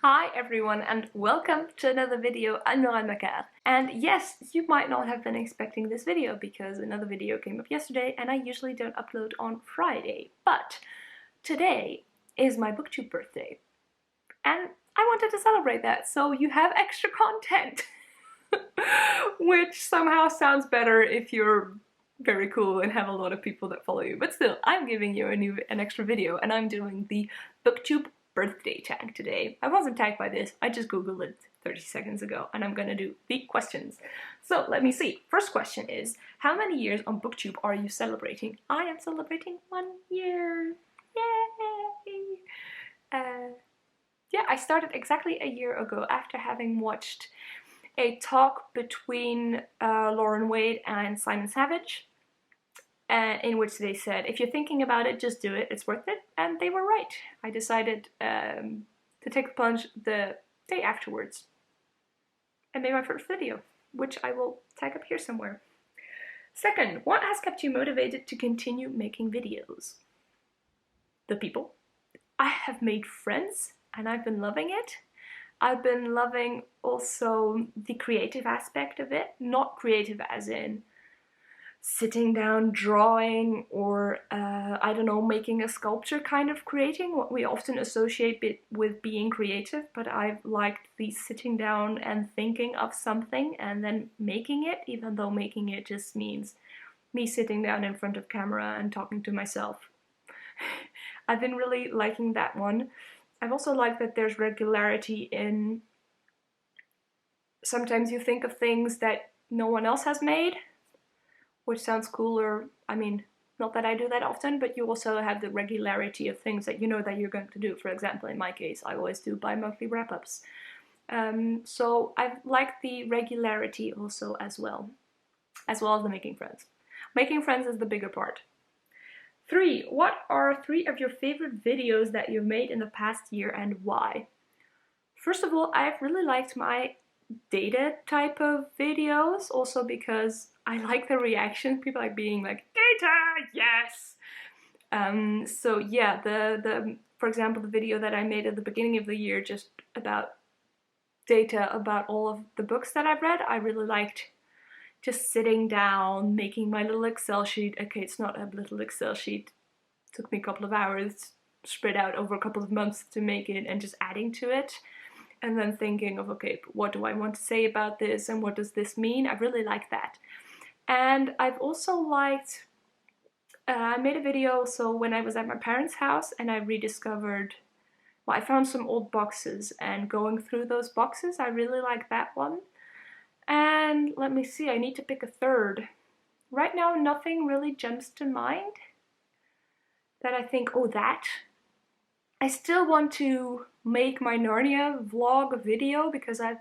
Hi everyone and welcome to another video aan elkaar. And yes, you might not have been expecting this video because another video came up yesterday and I usually don't upload on Friday. But today is my Booktube birthday and I wanted to celebrate that, so you have extra content. Which somehow sounds better if you're very cool and have a lot of people that follow you. But still, I'm giving you an extra video and I'm doing the Booktube birthday tag today. I wasn't tagged by this, I just googled it 30 seconds ago and I'm gonna do the questions. So let me see. First question is, how many years on Booktube are you celebrating? I am celebrating 1 year. Yay! Yeah, I started exactly a year ago after having watched a talk between Lauren Wade and Simon Savage, in which they said, if you're thinking about it, just do it, it's worth it. And they were right. I decided to take the plunge the day afterwards and made my first video, which I will tag up here somewhere. Second, what has kept you motivated to continue making videos? The people. I have made friends and I've been loving it. I've been loving also the creative aspect of it, not creative as in sitting down drawing or I don't know, making a sculpture kind of creating, what we often associate with being creative, but I've liked the sitting down and thinking of something and then making it, even though making it just means me sitting down in front of camera and talking to myself. I've been really liking that one. I've also liked that there's regularity in sometimes you think of things that no one else has made, which sounds cooler. I mean, not that I do that often, but you also have the regularity of things that you know that you're going to do. For example, in my case, I always do bi-monthly wrap-ups. So I've liked the regularity also as well as the making friends. Making friends is the bigger part. 3. What are 3 of your favorite videos that you've made in the past year and why? First of all, I've really liked my data type of videos, also because I like the reactions, people like being like, data, yes! So yeah, for example, the video that I made at the beginning of the year just about data about all of the books that I've read, I really liked just sitting down, making my little Excel sheet. Okay, it's not a little Excel sheet. It took me a couple of hours, spread out over a couple of months to make it, and just adding to it. And then thinking of, okay, what do I want to say about this and what does this mean? I really like that. And I've also liked, I made a video so when I was at my parents' house and I rediscovered, well, I found some old boxes and going through those boxes, I really like that one. And let me see, I need to pick a third. Right now, nothing really jumps to mind that I think, oh, that. I still want to make my Narnia vlog video because I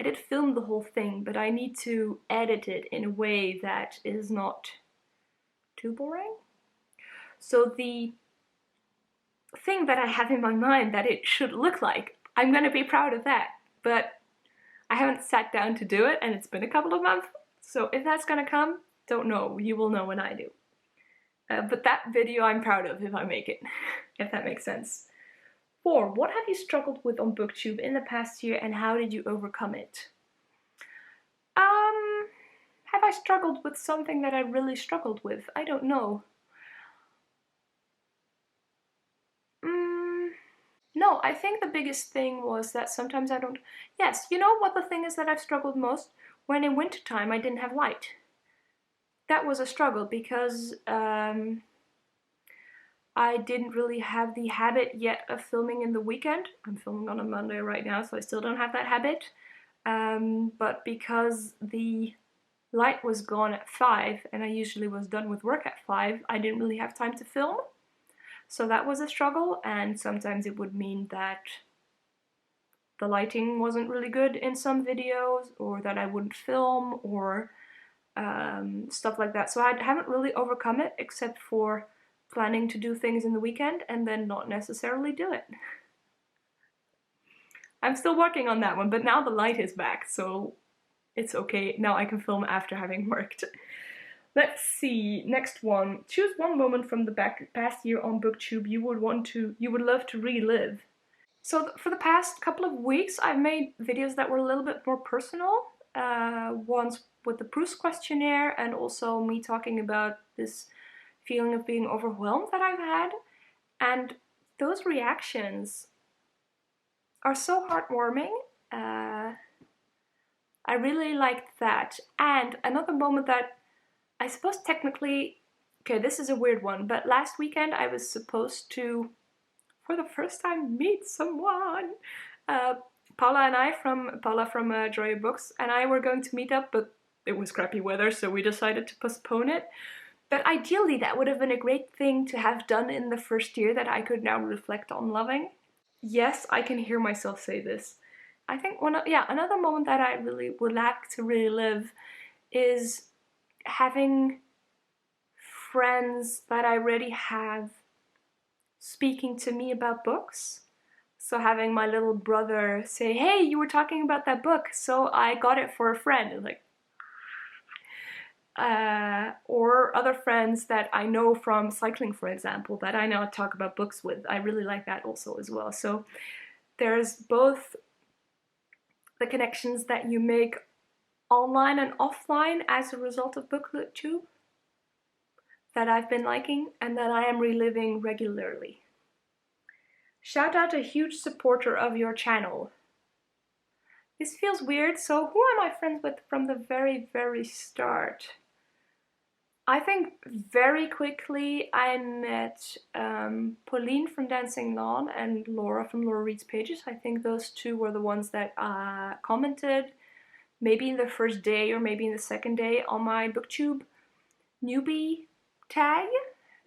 did film the whole thing, but I need to edit it in a way that is not too boring. So the thing that I have in my mind that it should look like, I'm gonna be proud of that, but I haven't sat down to do it and it's been a couple of months, so if that's gonna come, don't know, you will know when I do. But that video I'm proud of if I make it, if that makes sense. 4. What have you struggled with on Booktube in the past year and how did you overcome it? Have I struggled with something that I really struggled with? I don't know. No, I think the biggest thing was that sometimes I don't... Yes, you know what the thing is that I've struggled most? When in wintertime I didn't have light. That was a struggle because I didn't really have the habit yet of filming in the weekend. I'm filming on a Monday right now, so I still don't have that habit. But because the light was gone at 5 and I usually was done with work at 5, I didn't really have time to film. So that was a struggle, and sometimes it would mean that the lighting wasn't really good in some videos, or that I wouldn't film, or stuff like that. So I haven't really overcome it, except for planning to do things in the weekend and then not necessarily do it. I'm still working on that one, but now the light is back, so it's okay. Now I can film after having worked. Let's see, next one. Choose one moment from the past year on Booktube you would love to relive. So for the past couple of weeks, I've made videos that were a little bit more personal. Once with the Proust questionnaire, and also me talking about this feeling of being overwhelmed that I've had. And those reactions are so heartwarming. I really liked that. And another moment that I suppose technically, okay, this is a weird one, but last weekend I was supposed to, for the first time, meet someone. Paula from Joy of Books and I were going to meet up, but it was crappy weather, so we decided to postpone it. But ideally, that would have been a great thing to have done in the first year that I could now reflect on loving. Yes, I can hear myself say this. I think another moment that I really would like to relive is having friends that I already have speaking to me about books. So having my little brother say, hey, you were talking about that book, so I got it for a friend. Like, or other friends that I know from cycling, for example, that I now talk about books with. I really like that also as well. So there's both the connections that you make online and offline as a result of Booktube that I've been liking and that I am reliving regularly. Shout out a huge supporter of your channel. This feels weird, so who am I friends with from the very, very start? I think very quickly I met Pauline from Dancing Lawn and Laura from Laura Reads Pages. I think those two were the ones that commented maybe in the first day or maybe in the second day on my Booktube newbie tag.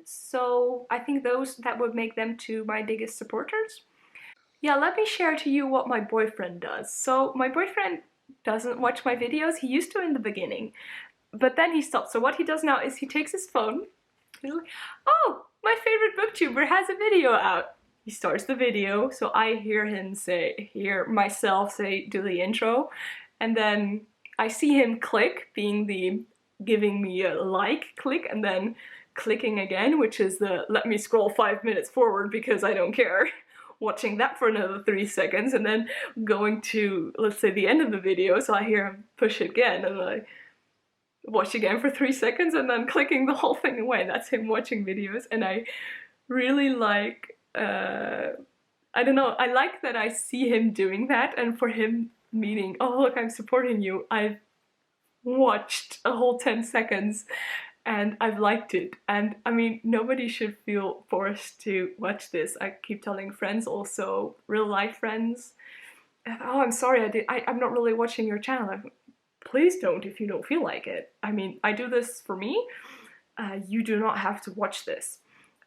So I think that would make them two my biggest supporters. Yeah, let me share to you what my boyfriend does. So my boyfriend doesn't watch my videos. He used to in the beginning, but then he stopped. So what he does now is he takes his phone. He's like, oh, my favorite booktuber has a video out. He starts the video, so I hear myself say, do the intro, and then I see him click, being the giving me a like click, and then clicking again, which is the let me scroll 5 minutes forward because I don't care. Watching that for another 3 seconds, and then going to, let's say, the end of the video, so I hear him push again, and I watch again for 3 seconds, and then clicking the whole thing away. That's him watching videos, and I really like, I don't know, I like that I see him doing that, and for him meaning, oh look, I'm supporting you, I've watched a whole 10 seconds, and I've liked it. And I mean, nobody should feel forced to watch this. I keep telling friends also, real life friends, oh, I'm sorry, I'm not really watching your channel. Please don't if you don't feel like it. I mean, I do this for me. You do not have to watch this.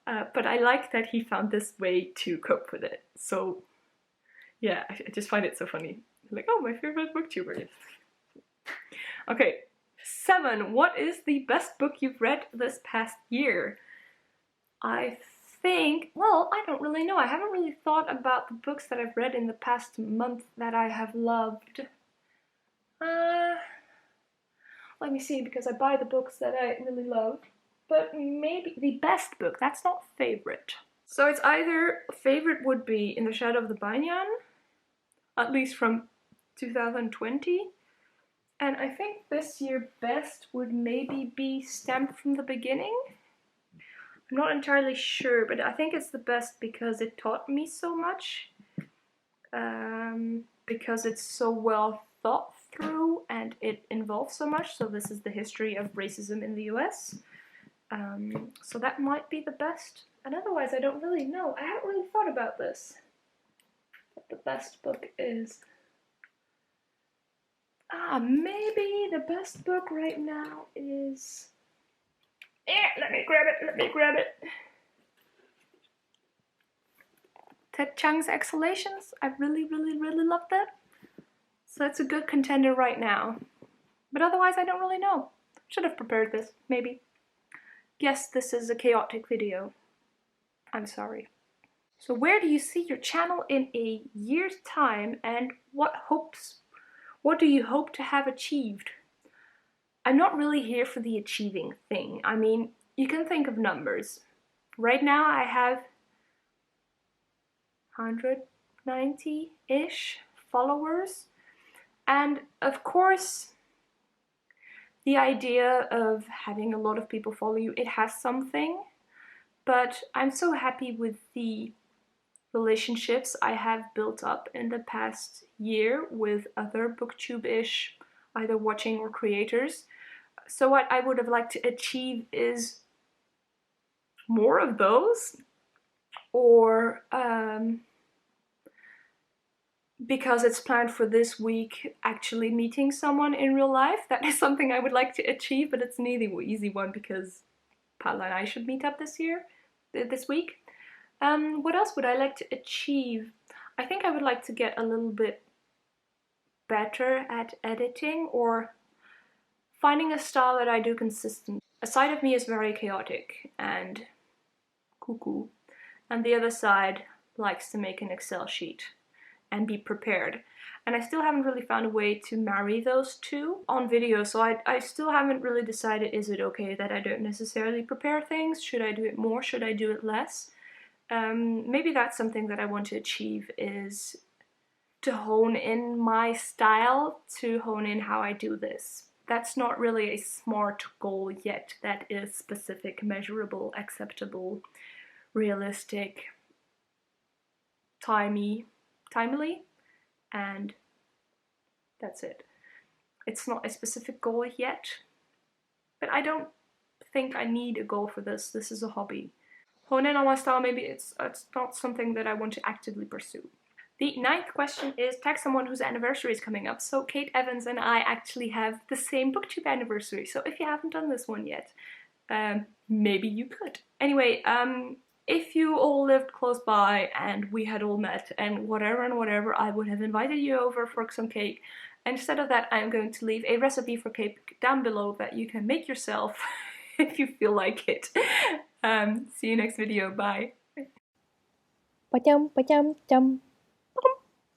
But I like that he found this way to cope with it. So yeah, I just find it so funny. Like, oh, my favorite booktuber. Okay. 7. What is the best book you've read this past year? I think, well, I don't really know. I haven't really thought about the books that I've read in the past month that I have loved. Let me see, because I buy the books that I really love. But maybe the best book, that's not favorite. So it's either favorite would be In the Shadow of the Banyan, at least from 2020. And I think this year best would maybe be Stamped from the Beginning. I'm not entirely sure, but I think it's the best because it taught me so much. Because it's so well thought through and it involves so much. So this is the history of racism in the US. So that might be the best. And otherwise I don't really know. I haven't really thought about this. What the best book is. Maybe the best book right now is... let me grab it. Ted Chiang's Exhalations. I really loved that. So it's a good contender right now. But otherwise I don't really know. Should have prepared this, maybe. Yes, this is a chaotic video. I'm sorry. So where do you see your channel in a year's time, and what do you hope to have achieved? I'm not really here for the achieving thing. I mean, you can think of numbers. Right now I have 100, 90-ish followers. And of course, the idea of having a lot of people follow you, it has something, but I'm so happy with the relationships I have built up in the past year with other booktube-ish, either watching or creators. So what I would have liked to achieve is more of those, or because it's planned for this week, actually meeting someone in real life. That is something I would like to achieve, but it's an easy one because Paula and I should meet up this week. What else would I like to achieve? I think I would like to get a little bit better at editing, or finding a style that I do consistent. A side of me is very chaotic and cuckoo, and the other side likes to make an Excel sheet and be prepared. And I still haven't really found a way to marry those two on video, so I still haven't really decided, is it okay that I don't necessarily prepare things? Should I do it more? Should I do it less? Maybe that's something that I want to achieve, is to hone in my style, to hone in how I do this. That's not really a SMART goal yet. That is specific, measurable, acceptable, realistic, timely, and that's it. It's not a specific goal yet, but I don't think I need a goal for this. This is a hobby. Hone in on my style, maybe it's not something that I want to actively pursue. The 9th question is, tag someone whose anniversary is coming up. So Kate Evans and I actually have the same booktube anniversary, so if you haven't done this one yet, maybe you could. Anyway, if you all lived close by and we had all met and whatever, I would have invited you over for some cake. Instead of that, I'm going to leave a recipe for cake down below that you can make yourself if you feel like it. See you next video, bye. Ba-chum, ba-chum, chum.